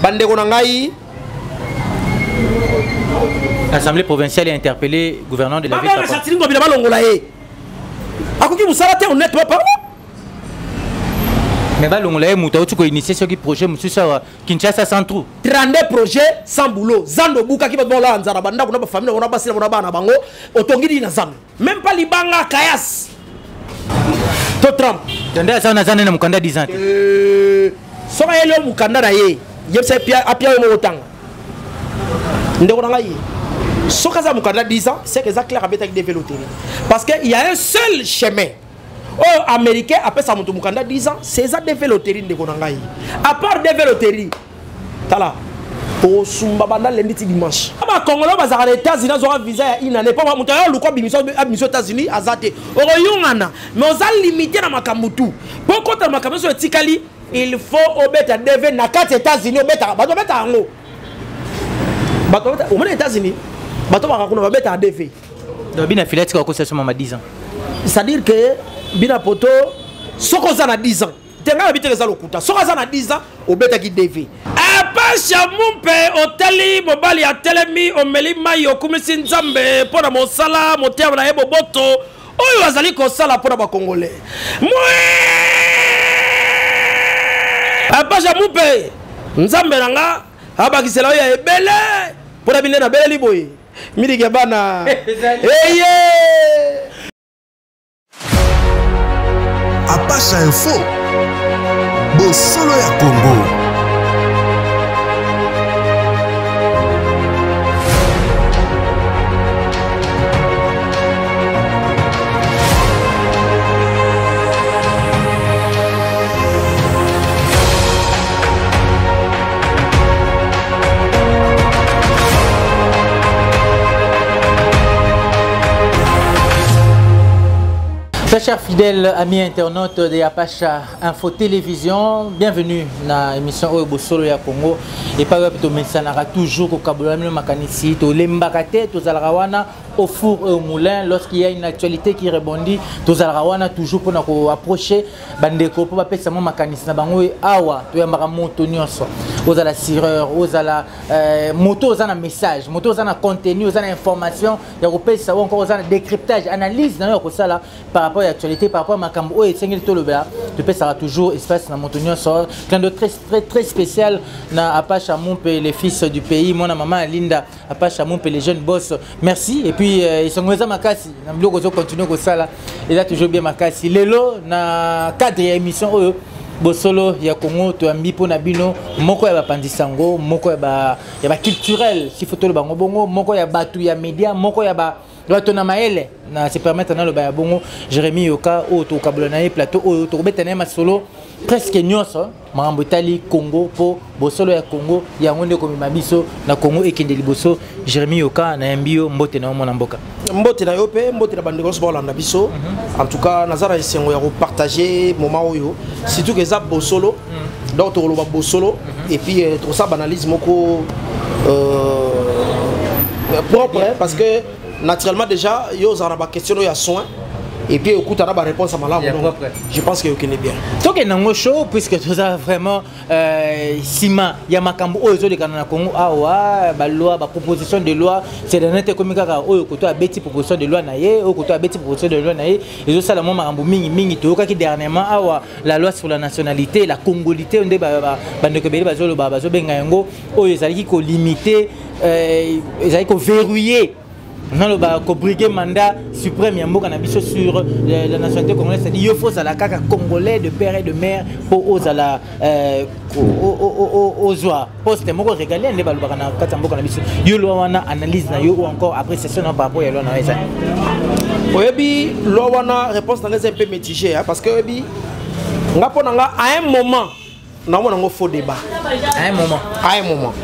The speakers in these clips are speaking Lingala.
bande konangai. L'Assemblée provinciale a interpellé le gouverneur de la ville. Mais Balongolaye Mouta, tu as initié ce projet, monsieur Kinshasa sans trou. 32 projets sans boulot. Zando Buka qui va dans la Nzarabanda, on a famille, on a passé, on a bango, Otongi na Zando. Même pas Libanga Kayas. Totram. Tandis que ça n'a pas 10 ans. Sora Elio Mukanda Raye, Yepsa Apia Motang. Ndongaye. Sokaza Mukanda 10 ans, c'est que ça clair avec des vélos. Parce qu'il y a un seul chemin. Oh, américain, après ça, Mukanda 10 ans, c'est ça des véloteries de Konangaï. À part des véloteries, tala, pour Sumbabanda lundi dimanche. Ah, Congolais, bazar les États-Unis, ils ont un visa, il n'en est pas. Moutaïa, le quoi, mission États-Unis, azate. Oroyongana, mais on a limité dans Makamutu. Pour contre Makamutu sur Tikali, il faut obéir à deviner na 4 États-Unis, obéir à Ango. Au moins les États-Unis, bateau va obéir à deviner. Donc, bien affilié, tu as quoi, c'est seulement 10 ans. C'est-à-dire que Bina Poto, Sokoza na 10 ans. Tenga habite les alokuta. Sokoza na 10 ans, au beta qui dévi. Apasha mumpe, oteli, mobali a telemi, omeli mayo, kumisi nzambe, pona mosala, motia na ebo boto, oyo azali ko sala pona ba Congolais. Apasha mumpe, nzambe nanga, abakisela ya ebele, pona bine na bele liboye. Miri gebana. Eye! Apache Info, Bosolo ya Congo. Très chers fidèles amis internautes de Apache Info Télévision, bienvenue dans l'émission Oyo Bosolo ya Congo. Et par exemple, on toujours au Kaboulami, Makanisi, au Lembakate, au Zalrawana, au four et au moulin. Lorsqu'il y a une actualité qui rebondit, au Zalrawana, toujours pour nous approcher, Bandeko, pour appeler ça Makanisi, Nabango et Awa, tu as moto nyonso, aux ala sireur, aux ala moto, aux ala message, moto, aux ala contenu, aux ala information, il y a repère ça encore aux ala décryptage, analyse, d'ailleurs, ça là, par rapport à l'actualité, par rapport à Makambo et Sengel Tolobea, tu peux ça toujours espace dans moto nyonso, plein de très spécial na Apache Amoupe, les fils du pays, mon maman Linda, Apache Amoupe, les jeunes boss, merci. Et puis ils sont à Makasi, nous continuons comme ça là, et là toujours bien Makasi. Lelo na cadre émission Bosolo ya Congo to ambi pona bino moko ya pandisango moko ya ba culturel si photo le bango bongo moko ya batu ya média moko ya ba na maele na se permettre na le ba bongo Jérémy Yoka o to kabulana plateau o to betana ma solo presque nyonso mambo tali Congo po Bosolo ya Congo ya ngonde ko mimabiso na Congo ekende liboso Jérémy Yoka na mbio mbote na mona mboka mbote na yope mbote na bandeko so landa biso en tout cas nazara esengo ya partager moment oyo surtout que ça Bosolo donc to lo ba Bosolo et puis trop ça banalisme moko propre parce que naturellement déjà yo za ba question ya soin et puis écoute on a la réponse à malade je pense que vous connaissez bien donc il y a un show puisque tout ça vraiment sima ya makambo oyo de kana Congo awa ba loi ba proposition de loi c'est dans notre communication oyo ko to a beti proposition de loi na ye oyo ko to a beti proposition de loi na ye et ça la makambo mingi to ka ki dernièrement awa la loi sur la nationalité la congolité onde ba ndeko beli bazolo ba bazo benga yango oyo ezali ko limiter ezali ko verrouiller non le ba ko briguer mandat suprême ya mboka na biso sur la nationalité congolaise, c'est-à-dire il faut ça la caca congolais de père et de mère pour aux ala aux joie poste moko régalé ne ba lobaka na kata mboka na biso yo lo wana analyse na yo ou encore appréciation par rapport à lo na eza oyebi lo wana réponse na les un peu mitigée parce que oyebi ngapo na nga à un moment na mona ngo faux débat à un moment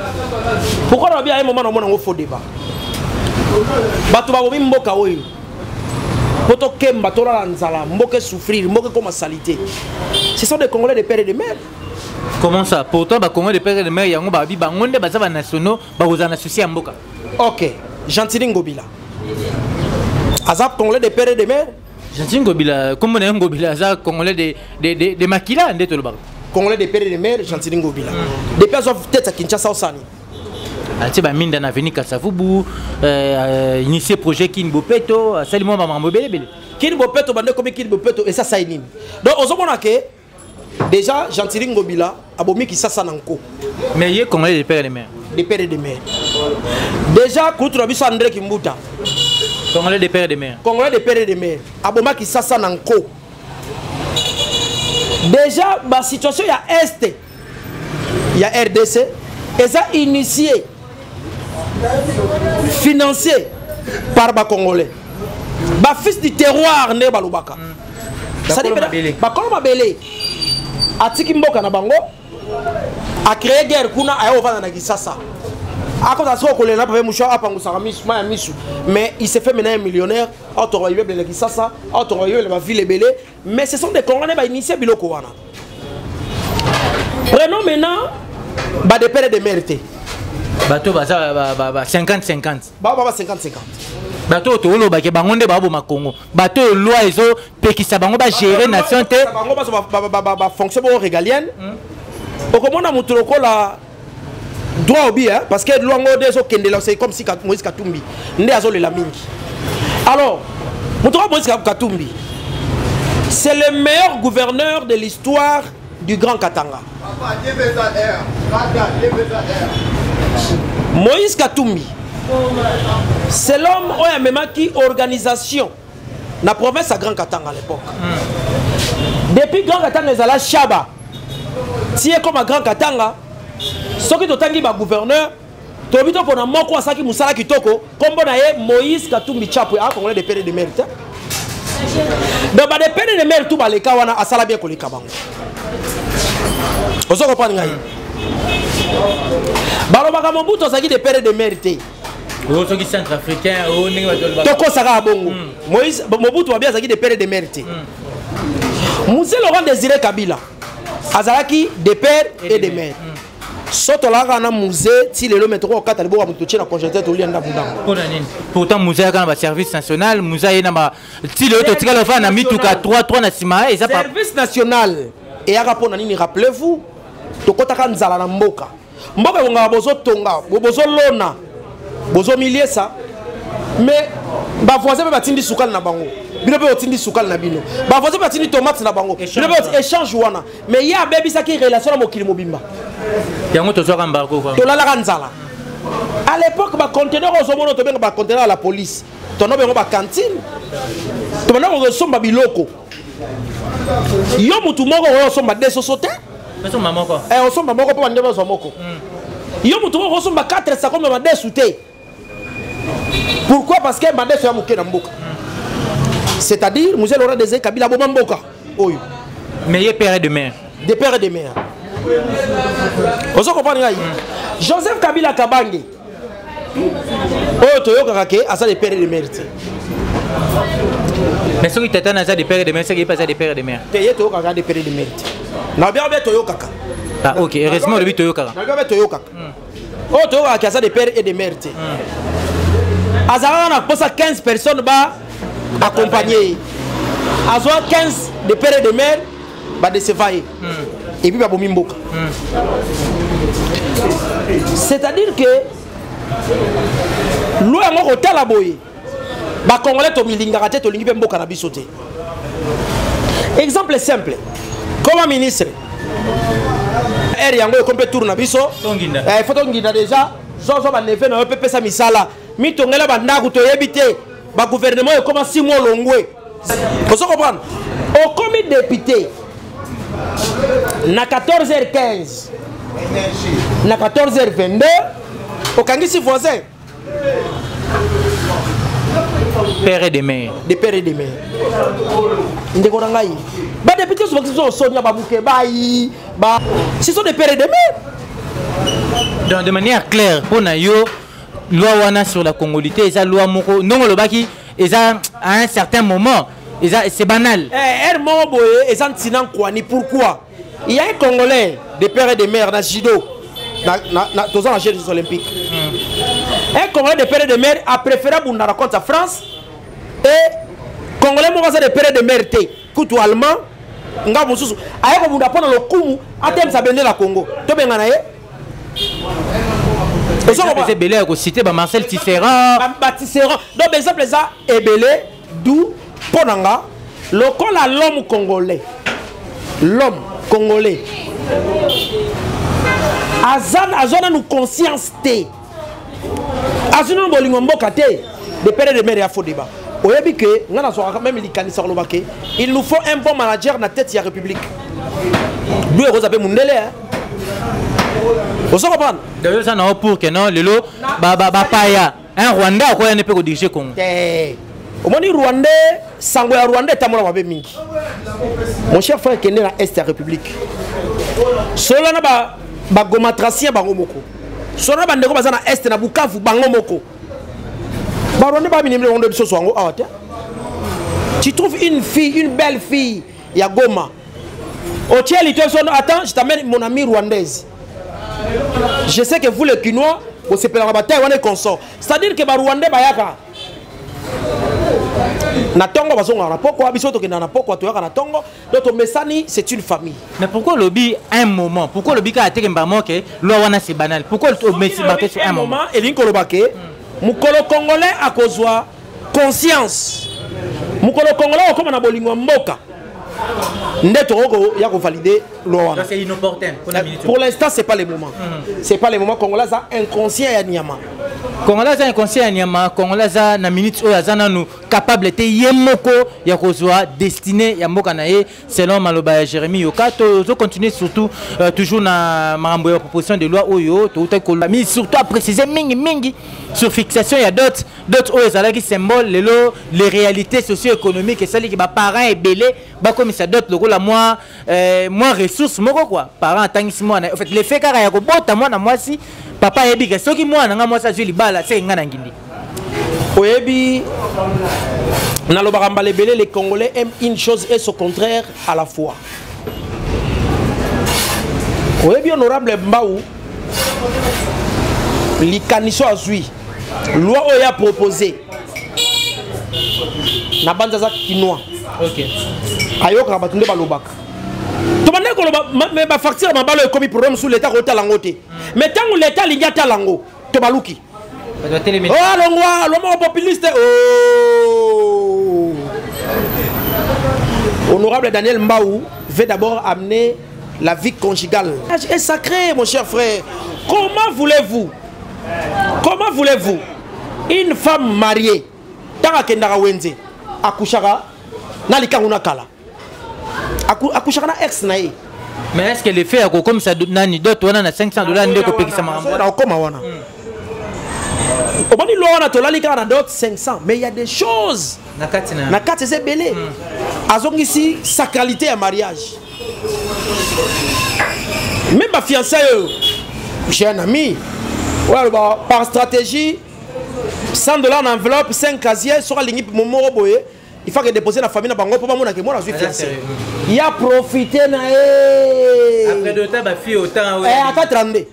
pourquoi na bien à un moment na mona ngo faux débat bato bakomi mboka oyo poto kemba tola nzala mboka souffrir mboka comme salité ce sont des Congolais de père et de mère. Comment ça pourtant ba Congolais de père et de mère yango ba bi bangonde ba za nationaux ba ozana souci ya mboka. OK, Gentili Ngobila azap Congolais de père et de mère. Gentili Ngobila comme on est Ngobila azap Congolais de makila ndeto lo ba. Congolais de père et de mère, Gentili Ngobila. Depuis qu'ils ont peut-être à Kinshasa au Sani. Tu as mis dans l'avenir Kassavubu, initié projet Kinbopeto, salut-moi maman Mobile. Kinbopeto, bande comme Kinbopeto, et ça, ça est nime. Donc, on se que déjà, Gentili Ngobila, abomi qui ça nanko. Mais il y a Congolais de père et de mère. Des pères et de mères. Déjà, Koutou Rabiso André Kimbuta. Congolais de père et de mère. Congolais de père et de mère. Aboma qui ça nanko. Déjà, la situation il y a Est, il y a RDC, et ça initié, financé par les Congolais. Les fils du terroir, ne balubaka. Ça dit que Bakolo Mabele, a tiki mboka na bango, a créé guerre kuna a ovana na Kisasa. A cause de ça, on a pas moucha à Pangoussara Misu, mais il s'est fait maintenant un millionnaire. Autoroyé le Kisasa, autoroyé la ville belé, mais ce sont des Congolais qui ont initié Biloko wana. Prenons maintenant des pères de mérité. Bateau 50-50. Baba 50-50. Bateau to lo ba ke bangonde ba bo makongo. Bateau loi ezo pekisa bango ba gérer nation te. Bango ba fonction bo régalienne. Au comment on a montré la droit au bien parce que loi ngo deso kende là c'est comme si Moïse Katumbi ndé azole la mingi. Alors, montré Moïse Katumbi. C'est le meilleur gouverneur de l'histoire du Grand Katanga. Moïse Katumbi, c'est l'homme qui a organisation dans la province à Grand Katanga à l'époque. Depuis Grand Katanga, ils allaient Chaba. Si comme à Grand Katanga, ceux qui ont été gouverneur, Tobito pour moko asaki musala kitoko, comme Moïse Katumbi Chapo, a congolais de père de mérite. Donc des pères de mérite tout les kawana asala bien ko les kabango. Vous comprenez ngai? Balobaka Mobutu asaki des pères de mérite. Oh ceux qui sont centrafricains, oh ninga ba. Toko saka bongo. Moïse Mobutu a bien asaki des pères de mérite. Moussé Laurent Désiré Kabila azalaki des pères et des mères. Soto la kana musée si le métro au 4 albo amutoche na congélateur to lianda mudanga. Pourtant musée kana ba service national, musée na ba si le to tikala fa na mituka 3 na sima et ça pas service national et ya rapona nini rappelez-vous to kotaka nzala na mboka. Mboka nga bozo tonga, bozo lona. Bozo milier ça. Mais ba voisin ba tindi sukal na bango. Bino be otindi sukal na bino. Ba voisin ba tindi tomate na bango. Bino be échange wana. Mais ya bebi ça qui relation na mokili mobimba. Yango to zoka mbarko quoi. To la kanzala. À l'époque ba conteneur au somono to benga ba conteneur à la police. To no bengo ba cantine. To bana ko somba biloko. Yo mutu moko ko somba deso sote. Peso mamoko. On somba moko po ndeba zo moko. Yo mutu moko somba 4 ça comme ba deso te. Pourquoi? Parce que ba deso ya muke na mboka. C'est-à-dire Moïse Laurent Désiré Kabila bo mboka. Oyo. Mais il est père de mère. Des pères et des mères. Vous comprenez? Joseph Kabila Kabange. Oh, Toyo Kakake, à ça des pères et des mères. Mais ceux qui t'attendent à ça des pères et des mères, c'est qui passent à des pères et des mères. Toyo Kakake des pères et des mères. Na bien Toyo Kaka. Ah ok, heureusement le but Toyo Kaka. Na bien Toyo Kaka. Oh, Toyo Kakake à ça des pères et des mères. Azara on a posé 15 personnes bas accompagnées. Azwa 15 des pères et des mères bah de se vailler. Et puis Babomi Mboka. C'est-à-dire que l'eau est mort au Talaboye. Bah Congolais to milingaraté to lingi Mboka na bisoté. Exemple simple. Comme un ministre. Er yango complet tour na biso. Il faut tonginda déjà. Zozo ba neve na pepe sa misala. Mi tongela ba ndaku to yebité. Ba gouvernement est comme 6 mois longwe. Vous comprenez? Au comité député. Na 14h15 na 14h22 au Kangisi voisin père et des mères. Des pères et des mères. Ndeko nangai. Ba député sont Sonia Babouke bayi ba ce sont des pères et des mères. Donc de manière claire pour na yo loi wana sur la congolité et ça loi moko non le baki et ça à un certain moment c'est banal. Pourquoi? Il y a un Congolais, des pères et des mères, dans judo, dans les Jeux olympiques. Un Congolais, des pères et des mères, a préféré pour nous raconter en France. Et Congolais, des pères et des mères, couteau allemand, nga mosusu aya ko bunda pona lokumu atem sa bende la Congo to benga na ye c'est belé ko citer ba Marcel Tisserand ba Tisserand donc exemple ça ebele d'où ponanga lokola l'homme congolais azana nous conscience té azuna bolingo mboka té de père de mère ya faux débat oyebi que ngana so même likanisa lobake il nous faut un bon manager na tête ya république nous e roza pe mundele hein vous comprenez d'ailleurs ça non pour que non lelo ba paya un Rwanda ko ne peut ko diriger Congo au moni Rwandais sango ya Rwandais tamola mabe mingi mon cher frère kende na est ya république solo na ba gomatracien bango moko solo na bandeko bazana est na Bukavu bango moko ba Rwandais ba minimle ondo biso swango awate tu trouves une belle fille ya Goma Otieli attends je t'amène mon ami rwandaise je sais que vous les Kinois vous s'appelez la bataille on est consort c'est-à-dire que ba Rwandais bayaka na tongo bazonga na poko biso to kenda na poko to yaka na tongo donc mesani c'est une famille mais pourquoi lobby un moment pourquoi lobby ka ateke mbamo ke loi wana c'est banal pourquoi le messi baté sur un moment et linkolo baké mukolo congolais a kozwa conscience mukolo congolais comme na bolingo mboka ndeto ya ko valider loi wana c'est inopportun pour l'instant c'est pas le moment c'est pas le moment congolais ça inconscient ya nyama Congolais a un conseil à Niama, Congolais a na minute où azana nous capable de yemoko ya kozwa destiné ya mboka nae selon maloba Jérémy Yoka to continuer surtout toujours na marambo ya proposition de loi oyo to mais surtout à préciser mingi sur fixation il y a d'autres oyo ça qui symbole les réalités socio-économiques et ça qui ba parents et belé ba comme ça d'autres loko la moi ressources moko quoi parents tangisi moi en fait les faits kara ya ko bota moi na moi si papa yebi que soki moi nga moi ça je libala c'est nga na ngindi oyebi na lo bakamba lebele les Congolais aiment une chose et son contraire à la fois oyebi honorable Mbaou likaniso azui loi oya proposé na banza kinois OK ayoka batunde balobaka to bande ko mais ba facture mabalo e komi problème sous l'état ko talangote mais tant l'état linga talango to baluki oh longwa l'homme populiste oh honorable Daniel Mbaou veut d'abord amener la vie conjugale est sacrée mon cher frère comment voulez-vous une femme mariée tanga kendaka wenze akushaka na likanguna kala akushaka na ex na ye mais est-ce que les faits comme ça nani d'autres on a $500 ndeko pekisa marambo na koma wana obani lo wana to lalika na d'autres 500 mais il y a des choses na kati c'est belé azongisi sacralité ya mariage même ma fiançaille j'ai un ami ouais par stratégie $100 en enveloppe 5 casiers sur la ligne momo boye il faut que déposer la famille na bango pour mona que moi je suis fiancé il a profité na après de temps ba fille autant à 32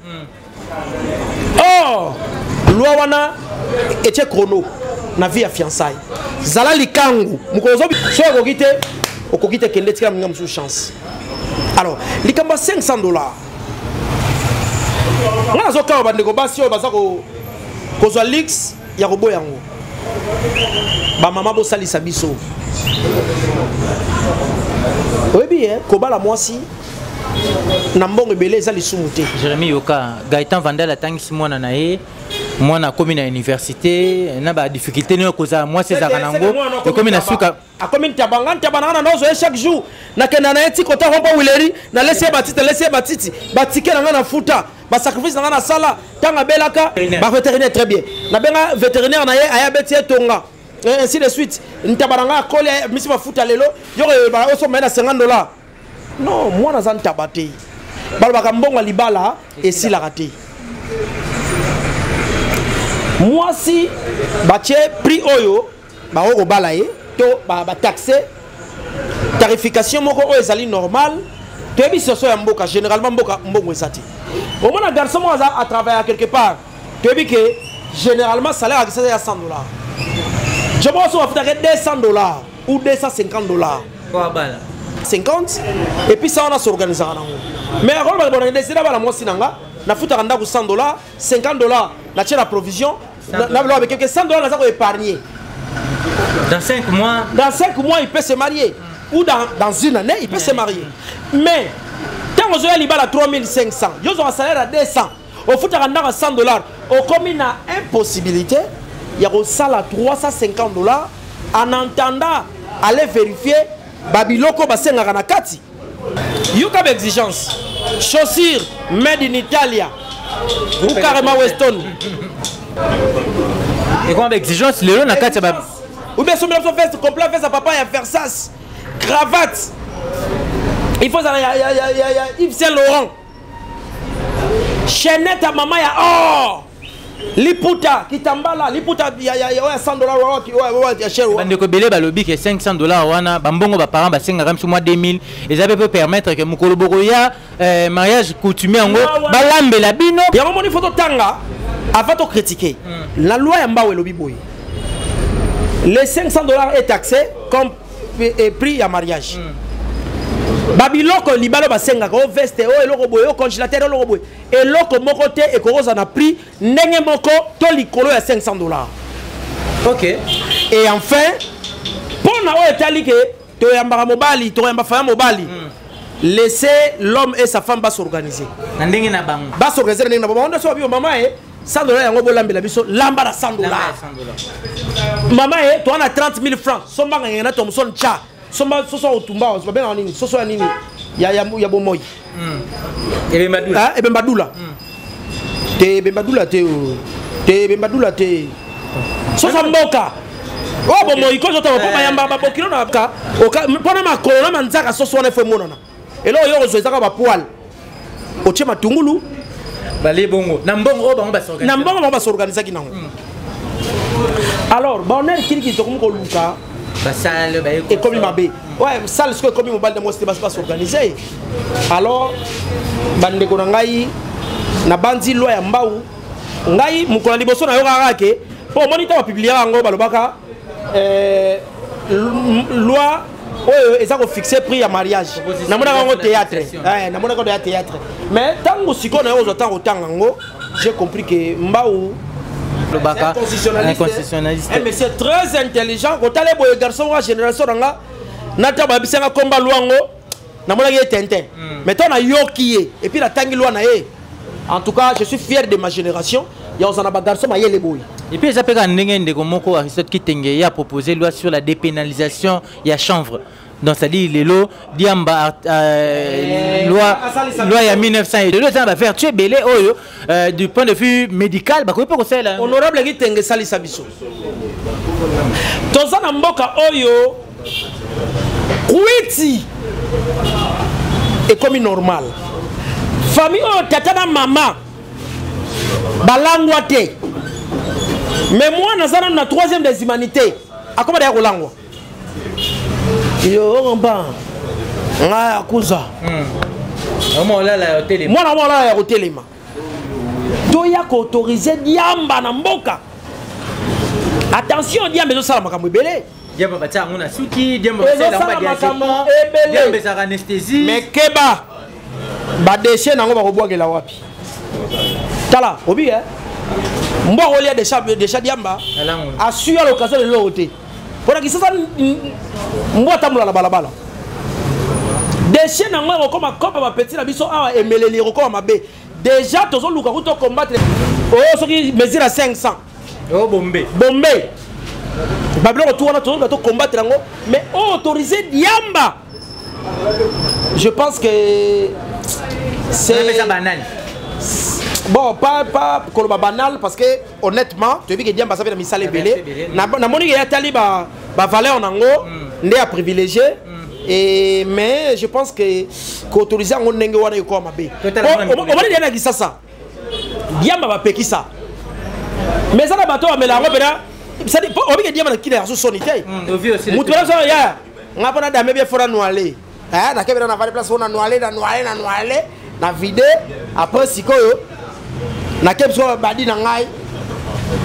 oh loi wana etie chrono na vie ya fiançailles zala likangu mukozo so okokite kende tika minga musu chance alors likamba $500 ngana zo ka bandeko basi o baza ko kozwa lix ya kobo yango ba mama bo salisa biso oyebi kobala mwasi na mbongo ebele eza lisumu te Jérémy Yoka Gaëtan Vandal atangisi mwana na ye mwana komi na université na ba difficulté ne koza moi c'est zakanango et komi na suka akomi ntabanga na nozo chaque jour na kena na eti kota rompa wileri na laisser batiti batike na na futa ba sacrifice na sala tanga belaka ba vétérinaire très bien na benga vétérinaire na ye aya beti etonga ainsi de suite ntabaranga kole misi ba futa lelo yo ba oso mena $50 non moi na zan tabate balobaka mbongo libala esilaka te moi si batie prix oyo baoko bala ye to ba taxer tarification moko oyo ezali normal toyebi soso ya mboka généralement mboka mbongo esati au moins un garçon moi à travailler quelque part toyebi que généralement salaire à $100 je pense qu'on va faire $200 ou $250 quoi bala 50 et puis ça on a s'organisé. Mais alors on a décidé à la moitié nanga na futa randa ku $100 $50 na tirer la provision na avec quelques $100 na ça ko épargner. Dans 5 mois. Dans 5 mois il peut se marier ou dans une année il peut se marier. Mais tant on a libala 3500, yo ont un salaire à 200. Au futa randa à $100 au comme une impossibilité, il y a au salaire $350 en entendant aller vérifier babiloko basenga na kati. You have exigence. Chaussures made in Italia. Ou carrément Weston. Et quoi avec exigence, le long na kati ba. Ou bien son veste complet veste à papa et à Versace. Cravate. Il faut ça Yves Saint Laurent. Chaînette à maman ya oh. Liputa kitambala liputa ya $100 ouais cher ouais. Bande ko belé balobi que $500 wana bambongo ba parents ba senga kam sur mois 2000 et ça peut permettre que mukolo bokoya mariage coutumier ngo balambe la bino ya moni photo tanga avant de critiquer la loi ya mbawe lobi boy les $500 est taxé comme prix à mariage. Babiloko libalo basenga ko veste o eloko boyo congélateur eloko boyo eloko moko te e ko na prix ndenge moko to likolo ya $500. OK. Et enfin pour na o etali ke to yamba mobali to yamba fa mobali laisser l'homme et sa femme ba s'organiser na ndenge na bango ba s'organiser ndenge na bango so bi mama e $100 yango bolambela biso lamba na $100 mama e to na 30 000 francs so mbanga ngena to muson cha somba soso otumba so ben nini soso ya nini ya bomoyi ebe madula ebe madula te ebe madula te ebe madula te soso mboka o bomoyi ko zoto po mayamba ba bokilo na ka pona makolo na manzaka soso na fo monana elo yo zo ezaka ba poil o che matungulu bale bongo na mbongo o bango ba s'organiser na mbongo ba s'organiser kinango alors bonheur kiriki to ko luka salle et comme il m'a dit ouais salle ce que comme mobile de moi c'était pas s'organiser alors bande ko ngai na bandi loi ya mbau ngai mukona liboso na yo kaka po moniteur publier ngo balobaka loi oyo eza ko fixer prix ya mariage na mona ngo théâtre na mona ko théâtre mais tango siko na yo zo tango tango j'ai compris que mbau inconstitutionnaliste. Mais c'est très intelligent. Quand tu as les garçons de la génération, nata babisanga komba luango na mona ye Tintin. Mais toi na yoki et puis la tangi loi na ye. En tout cas, je suis fier de ma génération. Il y a un garçon ma yele boy. Et puis ça peut quand ndenge ndeko moko Aristote Kitenge a proposé loi sur la dépénalisation ya chanvre. Donc ça dit les lots diamba loi ya 1900 et le temps va faire tuer belé oyo du point de vue médical ba ko ça là honorable Kitenge sali sabiso tozana mboka oyo kuiti et comme normal famille oyo tata na mama balangwa te mais moi nazana na troisième des humanités akoma da kolangwa yo ngamba nga akuza moi là la télé moi là ya hotelema to ya ko autoriser diamba na mboka attention diamba zo sala makambo ebele diamba batia ngona suki diamba sala makambo diamba za anesthésie mais keba ba déchet nango ba ko bwagela wapi tala obi mboko lia déjà diamba a su à l'occasion de l'autre pour que ça moi tamula la balabala déchet nango comme comme ma petit la biso a emeleli comme ma bé déjà tozo luka ko to combattre oh ce qui mesure à 500 oh bombé bablo to wana tozo to combattre nango mais autoriser diamba je pense que c'est banal. Bon, pas koloba banal parce que honnêtement, tu veux que diamba ça fait misale belé. Na moni ya taliba ba valeur nango ndé à privilégié et mais je pense que qu'autoriser ngo ndenge wana ko mabe. On va dire na kisasa. Diamba ba pekisa. Mais ça na bato amela ngo bena ça dit on veut que diamba na kile ya so sonité. Mutu ça ya ngapona dame bien fora noalé. Ah na kebena na vale place on noalé na vide après sikoyo na kebso badi na ngai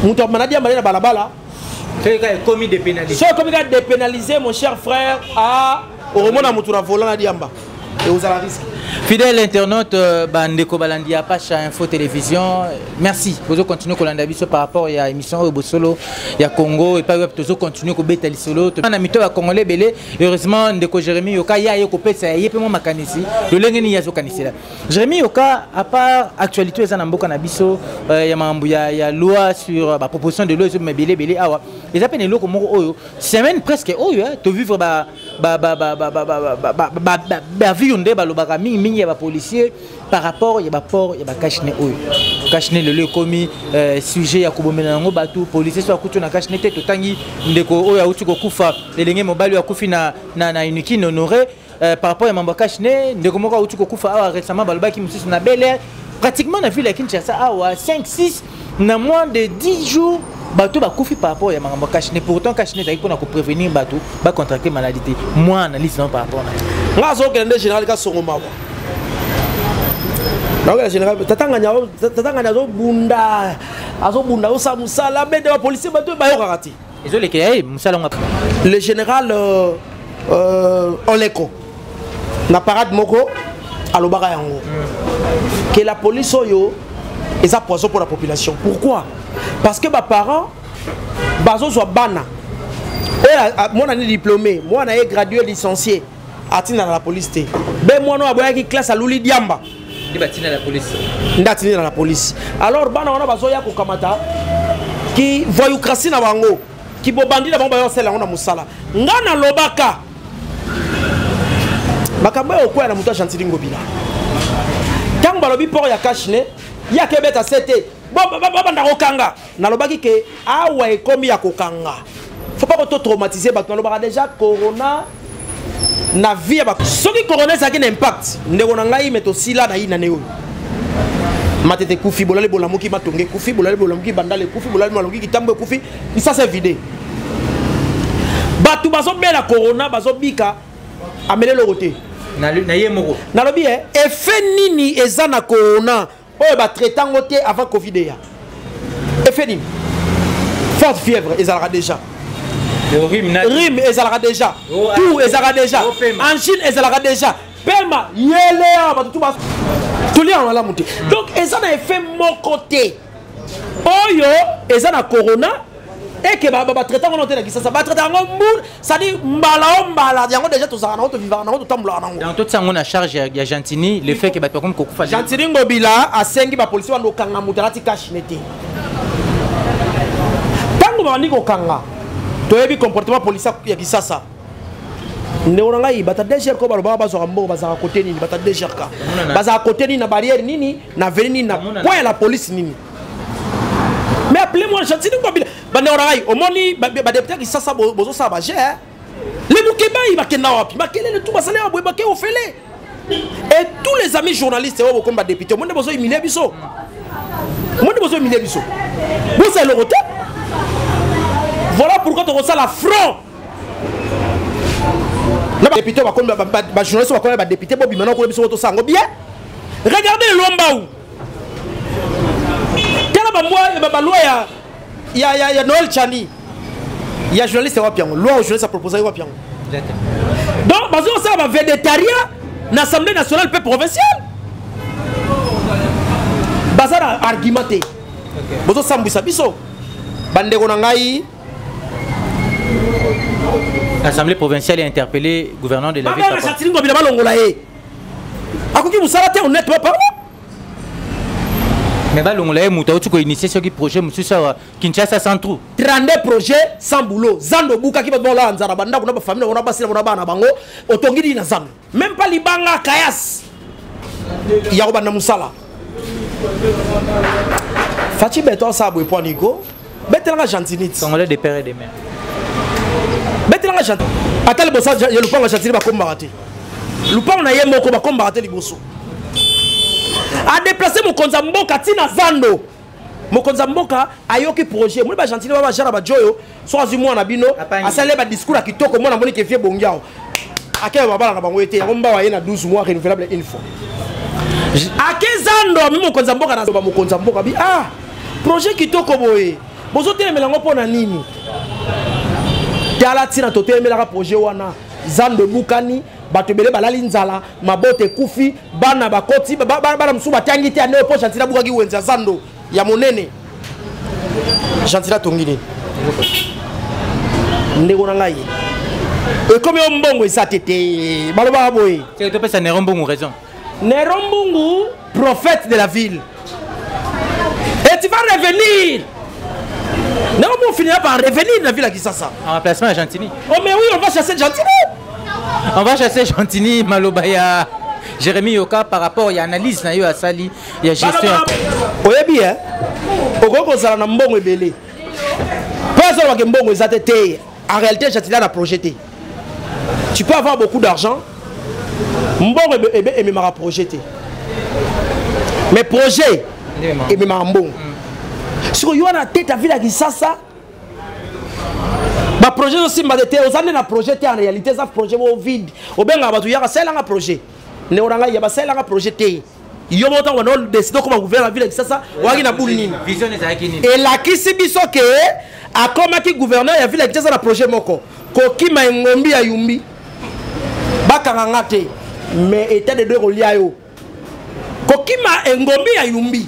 muto manadi amali na balabala c'est commis dépénalisé. C'est commis dépénalisé mon cher frère à au moment où tu as volé la diamba et aux risque. Fidèle internaute, Bandeko Balandi Apache Info Télévision, merci. Vous continuez à landabiso par rapport à l'émission au Bosolo, il y a Congo et pas web toujours continuer à bétali solo. On a mis toi à Congolais belé. Heureusement, Ndeko Jérémy Yoka ya yoko pesa yé pemo makanisi. Le lengeni yazo kanisi là. Jérémy Yoka à part actualité za namboka na biso, ya mambu ya loi sur la proposition de loi sur mebele belé awa. Les appels loko moko oyo semaine presque oyo to vivre ba vie onde ba lobaka mingi ya policier par rapport ya port ya kashne oyo kashne le commis sujet ya kobomela ngo batu policier so akutu na kashne te totangi ndeko oyo auti ko kufa lelenge mobali ya kufi na Inukini honoré par rapport ya mambo kashne ndeko moko auti ko kufa awa récemment balobaki mususu na Bel Air pratiquement na ville ya Kinshasa awa 5-6 na moins de 10 jours bateau ba kufi par rapport ya mambo kashne pourtant kashne ta ipona ko prévenir bateau ba contracter maladie moi analyse non par rapport na ngazo kende général ka songomawa. Donc le général tatanga zo bunda azo bunda osa musala bende ba policier bato ba yokarati ezole ke musala nga le général Oleko na parade moko alobaka yango que la police oyo est à poison pour la population. Pourquoi? Parce que mes parents bazo so bana et mon année diplômé moi na gradué licencié atina na la police té ben moi no aboya ki classe à Luli Diamba Ndatina la police. Ndatina dans la police. Alors, bana wana bazoya ko kamata qui voyoukrasi na bango qui bobandi na bango bayo sela na musala. Ngana lobaka. Bakamba okwa na muta Chantiling Ngobila. Quand balobi port ya kashne, ya kebeta sete. Baba ndakokanga. Na lobaki ke awa ekomi ya kokanga. Faut pas ko traumatiser bato na lobaka déjà corona na vie ba soki corona ça qui impact ndeko na ngai meto sila na ina neo matete kufi bolale bolamuki matonge kufi bolale bolamuki bandale kufi bolale bolamuki kitambo kufi ça c'est vidé batu bazo bela corona bazo bika amele le côté na yemoko na lobi effet nini eza na corona oyo ba traitant ngote avant covid ya effet nini forte fièvre ezalaka déjà rime ezalaka déjà tout ezalaka déjà angine ezalaka déjà pema yele ba tout bas tout li en la monter donc eza na effet mon côté oyo eza na corona et que ba traitant on na kisasa ba traitant ngombu ça dit mbala yango déjà to zana to vivre na to tambula nango dans tout ça on a charge ya Gentini le fait que ba comme kokufa Gentini Ngobila asengi ba police wana okanga mutarati cash nete tango ba ndiko kanga toyebi comportement policier ya kisasa ndeko ngai bata DGR ko baloba bazo mbo bazaka côté nini bata DGR ka bazaka côté nini na barrière nini na veni na point la police nini mais appelez-moi Gentini Ngobila bande orangai omoni ba député kisasa bozo sa ba gère les bukeba il bakenda wapi bakele le tout basale abwe baké ofele et tous les amis journalistes au comme ba député monde bozo humilier biso vous c'est le côté. Voilà pourquoi tu ressens la front. Les députés, les journalistes, les députés, maintenant qu'on est bien. Regardez Lombaou. Il y a Noël Chani. Il y a journaliste européen. Loi aux journalistes a proposé européen. Donc, parce que ça va végétarien, l'Assemblée nationale peut provinciale. Bazar argumenté. Bozo Sambouissa Bisso. Bande Gonangaï. L'Assemblée provinciale a interpellé le gouverneur de la ville. Mais Balongolaye Mouta, tu as initié ce projet, Kinshasa sans trou. 32 projets sans boulot. Zando Bouka qui va dans la Nzarabanda, on a pas famille, on a pas si on a pas bango, Otongidi na Zando. Même pas Libanga Kayas. Yaroba na Moussala. Fati Beton Sabou et Poinigo. Betelanga Gentinite. Congolais des pères et des mères. Betelanga Gentinite. Atal Bossa, il y a le pan Gentinite va combattre. Le pan na yemo ko ba combattre liboso. A déplacer mon Konzamboka tina Zando. Mon Konzamboka ayoki projet. Moi ba Gentinite ba jara ba joyo. Soit du mois na bino. Asale ba discours à kitoko moi na moni ke fie bongiao. Akeba baba na bango ete. Ngomba wa yena 12 mois renouvelable une fois. Akezando mi mon Konzamboka na ba mon Konzamboka bi ah projet kitoko boye. Bozo telemela ngo pona nini? Tala tina to telemela projet wana Zando Boukani, Batubele Balali Nzala, Mabote Koufi, Bana Bakoti, Bana Msuba Tangiti, Aneopo, Chantila Boukagi Wenza Zando, Yamonene. Chantila Tongini. Ndegonangaye. Et comme on bon, ça t'était. Baloba Boy. C'est que ça n'est pas bon raison. Nerombungu, prophète de la ville. Et tu vas revenir. Nerombungu finira par revenir dans la ville à Kisasa. En remplacement à Gentini. Oh mais oui, on va chasser Gentini. On va chasser Gentini, Malobaya, Jérémy Yoka par rapport à l'analyse na yo à Sali, il y a gestion. Oui bien. Oko kozala na mbongo ebele. Pas seulement que mbongo ezatete. En réalité, Gentini a projeté. Tu peux avoir beaucoup d'argent. Mbongo et m'a projeté. Mais projet et m'a mbongo. Si tu as la tête à ville à Kisasa, ma projet aussi m'a été aux années na projeté en réalité ça projet au vide. Au bien la batouille a c'est un projet. Ne oranga y a c'est un projeté. Yo montant on a décidé comment gouverner la ville à Kisasa. Wagi na boulini. Vision des akini. Et la kisi biso que a comme qui gouverneur ya ville à Kisasa na projet moko. Koki ma ngombi ya yumbi. Bakanga te. Mais état de deux reliés yo. Koki ma ngombi ya yumbi.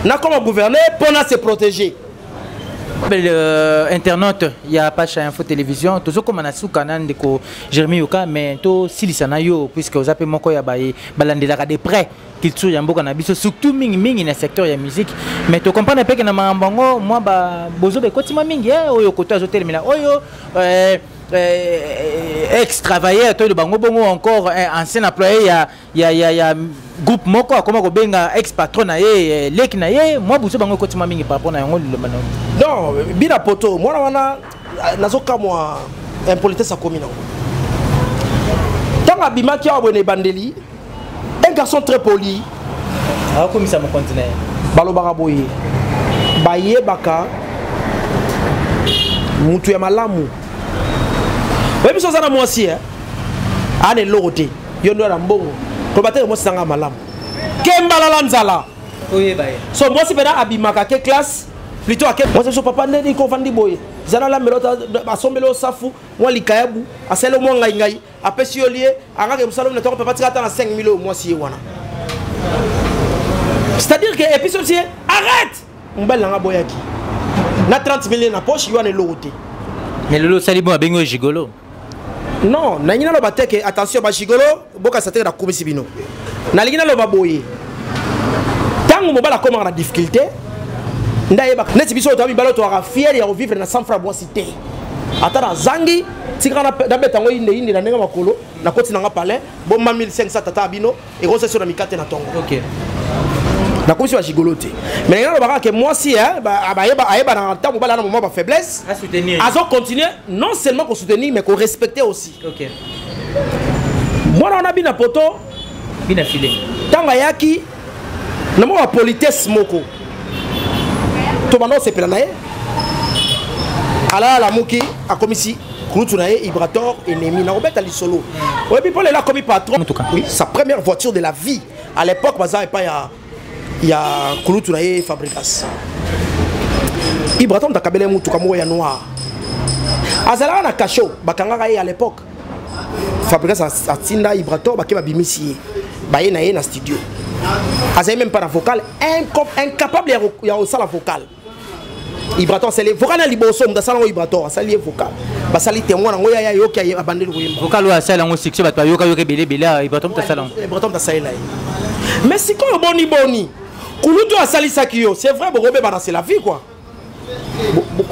Na comme gouverneur pour se protéger. Internaute, il y a Apache Info Télévision. Toujours comme on a sous canal de Jérémy Yoka, mais tout si lisanayo puisque vous appelez mon koya balandela de près qu'il tue yambo cannabis surtout mingi dans le secteur de la musique. Mais tu comprends pas que na mambango moi ba bozo be kotima mingi oyo koto azotel mina oyo ex-travailleur toi de bango bongo encore ancien employé il y a groupe moko comment ko benga ex-patron na ye lek na ye moi bozo bango kotima mingi par rapport na yango lilomba non bina poto moi wana nazoka moi impolitesse a commis non tant abimaki abone bandeli un garçon très poli a commis ça mon continent balobaka boye baye baka mutu ya malamu. Oui, mais ça na moi aussi hein. Ane loroté. Yo ndo na mbongo. Ko batere mo sanga malamu. Kembala lanzala. Oui baye. So moi si pena abimaka ke classe plutôt à quel moi c'est papa ndeni ko fandi boye. Zana la melota asombelo safu, moi likayabu, aselo mo ngai apesi yo lié, anga ke musalo na to papa tika na 5 000 moi si wana. C'est-à-dire que épisode si arrête. Mbel nga boyaki. Na 30 000 na poche yo ane loroté. Mais le salibo a bengo gigolo. Non, nangina lo bateke attention ba gigolo, boka sateke na komisi bino. Na lingina lo baboye. Tango mobala comment la difficulté. Ndaye ba net biso to balo to ra fier ya vivre na San Franc cité. Atara zangi tikana na betango inde na nenga makolo na koti na nga palais, bon 1500 tata bino et grosse sur na mikate na tongo. OK. Na komisi ba gigoloté. Mais ngalo baka que moi si hein ayeba na temps mobala na moment ba faiblesse. À soutenir. Azo continuer non seulement qu'on soutenir mais qu'on respecter aussi. OK. Moi on a bien poto bien affilé. Tanga yaki na mo politesse moko. To bano se pelanaye. Ala la muki a komisi Kulutunaye Ibrator ennemi na Robert Ali Solo. Oui puis Paul est là comme patron. Oui, sa première voiture de la vie. À l'époque bazar et pas il y a Kulutunaye Fabrikas. Ibrator takabele mutu kamo ya noir. Azala na kacho bakanga à l'époque. Fabrikas a tinda Ibrator bakeba bimisi. Baye na ye na studio. Azay même pas la vocale, incapable ya au la vocale. Ibrator c'est les vocales na liboso mda sala Ibrator, ça lié vocal. Ba sali témoin na ngoya ya yoki ya abandé le yemba. Vocal wa sala ngo succès ba yoka belé Ibrator ta sala. Ibrator ta sala. Mais si ko boni. Kulutu asali sakio, c'est vrai bo robe bana c'est la vie quoi.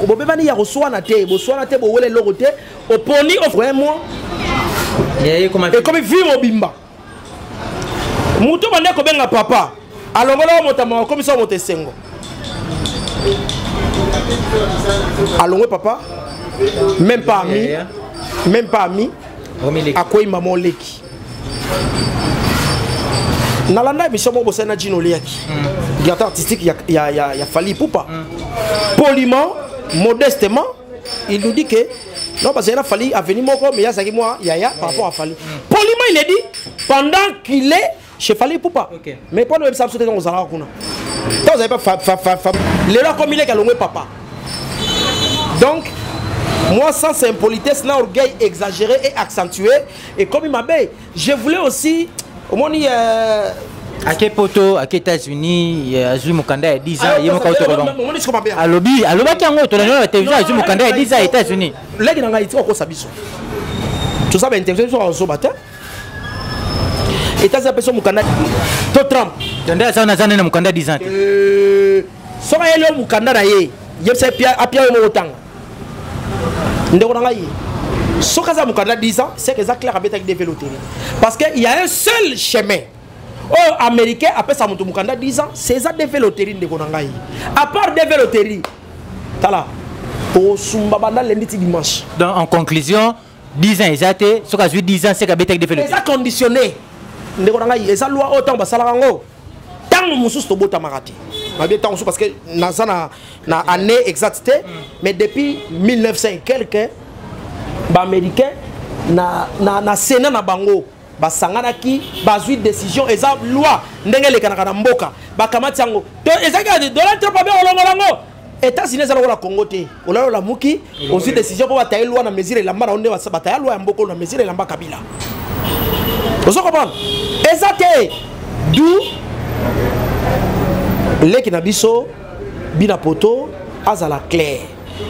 Bo beba ni ya reçoana te bo wele loroté, oponi vraiment. Et comment vivre bimba. Mutu bande ko benga papa alongola motama comme ça mote sengo alongo papa même pas ami à quoi maman leki nalanda mission mo bosana jino liaki directeur artistique ya Fally Ipupa poliment modestement il nous dit que non parce qu'il a fallu à venir moko mais il y a ça qui moi yaya par rapport à Fally poliment il est dit pendant qu'il est chez Fally Ipupa. Okay. Mais pas nous ça sauter dans aux arabes kuna. Vous avez pas les là comme il est calomé papa. Donc Moi, sans impolitesse, sans orgueil exagéré et accentué. Et comme il m'a dit, je voulais aussi... Au moins, à quel poteau, à quels États-Unis, il y a Azul Mukanda il y a 10 ans, il y a un poteau. À lobby, à lobby, quand on a la télévision, Azul Mukanda il y a 10 ans aux États-Unis. Là, il y a un gars qui est sabiso. Tu sais, l'interview sur le matin. Et tu as appelé Mukanda. Tu Trump. Tu as dit ça, on a Mukanda 10 ans. Si on a Mukanda, il y a un pied au temps. Si on a Mukanda 10 ans, c'est que ça clair avec des vélotéries. Parce qu'il y a un seul chemin. Oh, Américain, après ça, Mukanda 10 ans, c'est ça des vélotéries. À part des vélotéries, tala, pour Sumbabanda lundi dimanche. Donc, en conclusion, 10 ans, exacté, ce que 10 ans, c'est qu'avec des vélotéries. C'est ça conditionné. Et ça loi autant, ça la rango. Tant que nous sommes au Tamarati. Parce que na année exacte, mais depuis 1900 quelques, les Américains, na Sénat na bango. Basangana ki bazui décision et ça loi ndenge le kanaka mboka bakamati yango to ezaka de Donald Trump abe olongolango États-Unis za la Congo te olalo la muki aussi décision pour batailler loi na mesure la mara onde batailler loi ya mboko na mesure la mba Kabila vous comprenez ezate d'où leki na biso bina poto azala clair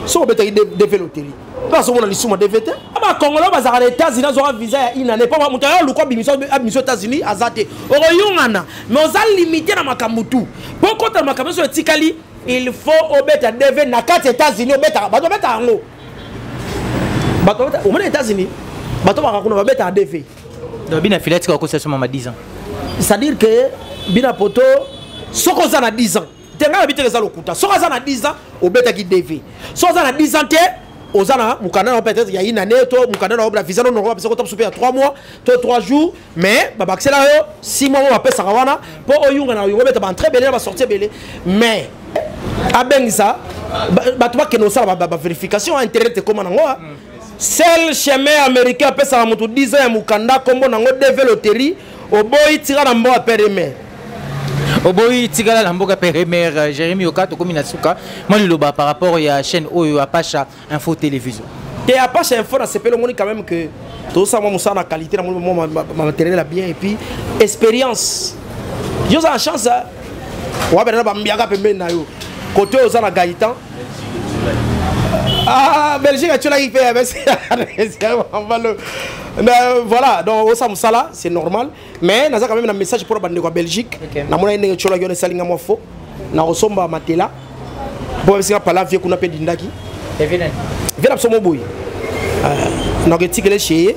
so beta développer parce qu'on a l'issue de VT. Ah Congolais bazar les États-Unis ont un visa il n'en est pas monté le quoi bimission États-Unis azate. Oroyongana mais on a limité na makambutu. Pour contre makambutu sur Tikali, il faut obeta devait na 4 États-Unis obeta bato beta ngo. Bato au moins États-Unis. Bato ba kuna beta devait. Donc bina filette ko ça sur 10 ans. C'est-à-dire que bina poto soko za na 10 ans. Tenga habiter ça lokuta. Soko za na 10 ans obeta ki devait. Soko za na 10 ans te Ozana, Mukanda peut-être il y a une année, Mukanda a visa non on va passer comme super 3 mois, 3 jours, mais bah accélérer 6 mois on va passer Sarawana pour oyunga na oyunga mettre très belé va sortir belé mais à Bengisa bah toi que nous ça va vérification internet comment nango seul chemin américain peut ça moto 10 ans Mukanda combo nango développer au boy tira na mbo périmètre Oboyi Tigala Lamboka Périmère, Jérémy Oka, Tokomi Natsuka, moi le loba par rapport à la chaîne Oyo Apacha Info Télévision. Et Apacha Info, c'est le monde quand même que tout ça, moi, la qualité, ma matériel bien et puis expérience. J'ai la chance, on va bien côté aux ans Gaïtan. Ah, Belgique, tu l'as fait, voilà, donc Osamsala, c'est normal. Mais nous avons quand même un message pour la Belgique. Nous avons un message pour la Belgique. Nous avons un Matela. Nous avons un Palavie qu'on appelle Dindaki. Viens absolument boy. Nous avons un petit chez.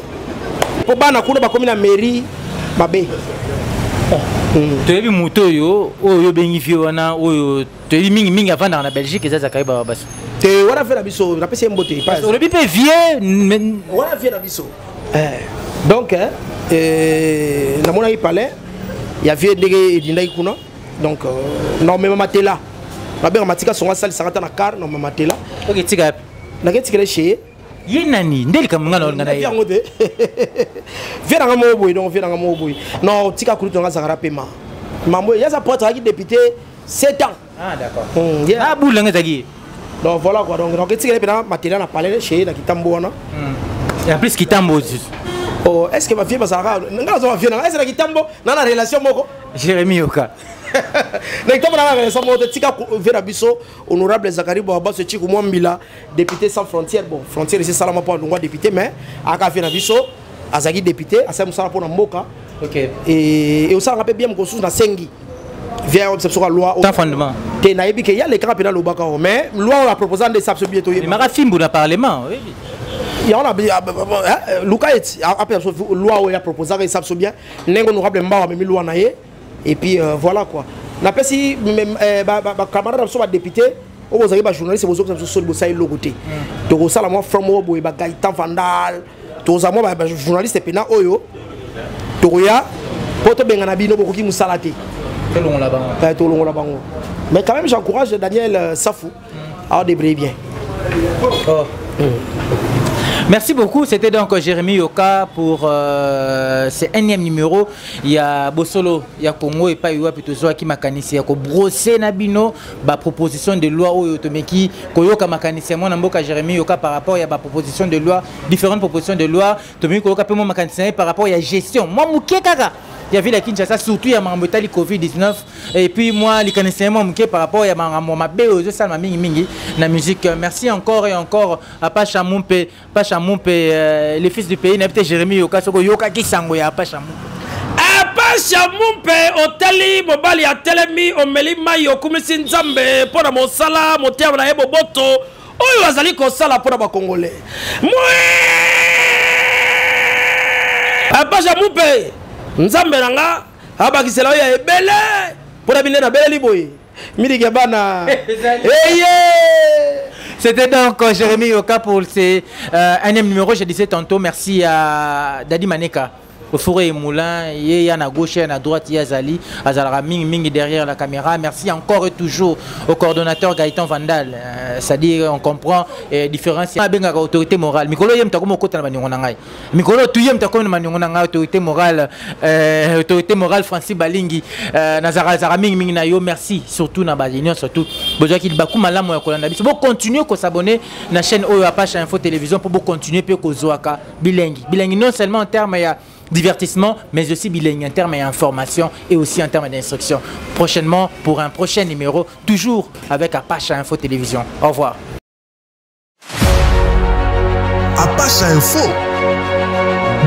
Pour que nous avons une mairie. Tu as vu moto yo, yo bénéficie wana, yo tu as vu mingi avant dans la Belgique et ça ça kaiba bas. Tu as fait la biso, la PC mboté. On le bipé vieux, on a fait la biso. Donc na mona palais, il y avait des dindai kuna. Donc normalement matela. La bien matika songa sali sarata na car normalement matela. OK, tika. Na ke tikele chez Yenani, ndeli kamanga na ngana ya. Viens dans mon boy, donc viens dans mon boy. Non, tika kuru tonga zakara pema. Mambo, il y a sa porte qui député 7 ans. Ah d'accord. Ah boule nga zaki. Donc voilà quoi, donc tika pena matériel na palais chez na kitambo wana. Et en plus kitambo. Oh, est-ce que ma fille va s'arrêter? Nga zo vient, est-ce que kitambo na na relation moko? Jérémy Oka. Honorable Zakari Boaba, ce chico Mwambila, député sans frontières. Bon, frontières ici, Salama pour un député, mais à Kafé Nabiso, Azagi député, à Sam pour Namboka. Ok. Et aussi, on rappelle bien que nous Sengi. Via observation la loi. Tant fondement. T'es naïbi qu'il y a les cas pénal au Baka, mais loi on a proposé des sables bientôt. Mais Marafim, dans le Parlement, oui. Il y a Lucas, après loi on a proposé des sables bien. N'engo honorable Mbawa, mais loi naïe. Et puis voilà quoi. Na pesi camarade so ba député o bozali ba journaliste bozo ko so bo sai logoté. To ko sala mo from o boy ba Gaëtan Vandal. To za mo ba journaliste pena oyo. To ya poto benga na bino bokoki musala te. Tolongo la bango. Tolongo la bango. Mais quand même j'encourage Daniel Safou à débrouiller bien. Oh. Merci beaucoup. C'était donc Jérémy Yoka pour ce 1e numéro. Il y a Bosolo, il y a Congo et pas Yoa Pitozoa qui makanisi. Il y a brosser Nabino, ba proposition de loi au Yotomeki, Koyoka makanisi. Moi, Namboka Jérémy Yoka par rapport à la proposition de loi, différentes propositions de loi. Tomeki Koyoka peut makanisi par rapport à la gestion. Moi, Mouké Kaka. Il y a vu la Kinshasa, surtout il y a Mambotali Covid-19. Et puis moi, les connaissances par rapport à ma BO, ça m'a mis la musique. Merci encore et encore à Pachamumpe, les fils du pays, n'importe Jérémy Yoka, Yoka qui s'envoie Pachamumpe. Pachamumpe, Otali, Mobali, Atelemi, Omeli Mayo, Kumisin Zambe, pour mon sala, mon terme, la Boto, ou Azali Kosala pour les Congolais. Pachamumpe. Nzambe nanga abakisela ya ebele pona bine na bele liboye midi gebana C'était donc Jérémy Yoka pour ce 1e numéro. Je disais tantôt merci à Dadi Maneka au fourré et moulin, il y a à gauche et à droite, il y a Zali, Azalra Ming derrière la caméra. Merci encore et toujours au coordonnateur Gaëtan Vandal. C'est-à-dire, on comprend les différences. Il y a une autorité morale. Mikolo yem takomo kota na baniongonangai. Mikolo tuyem takomo na baniongonangai autorité morale Francis Balingi. Nazara Zara Ming na yo merci surtout na Balignon surtout. Besoin qu'il bakou malamu ya kolanda biso. Bon continuer ko s'abonner na chaîne Oyo Apache Info Télévision pour continuer pe ko zoaka bilingi. Bilingi non seulement en termes ya divertissement, mais aussi bilingue en termes d'information et aussi en termes d'instruction. Prochainement, pour un prochain numéro, toujours avec Apache Info Télévision. Au revoir. Apache Info,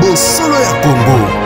Bosolo ya Congo.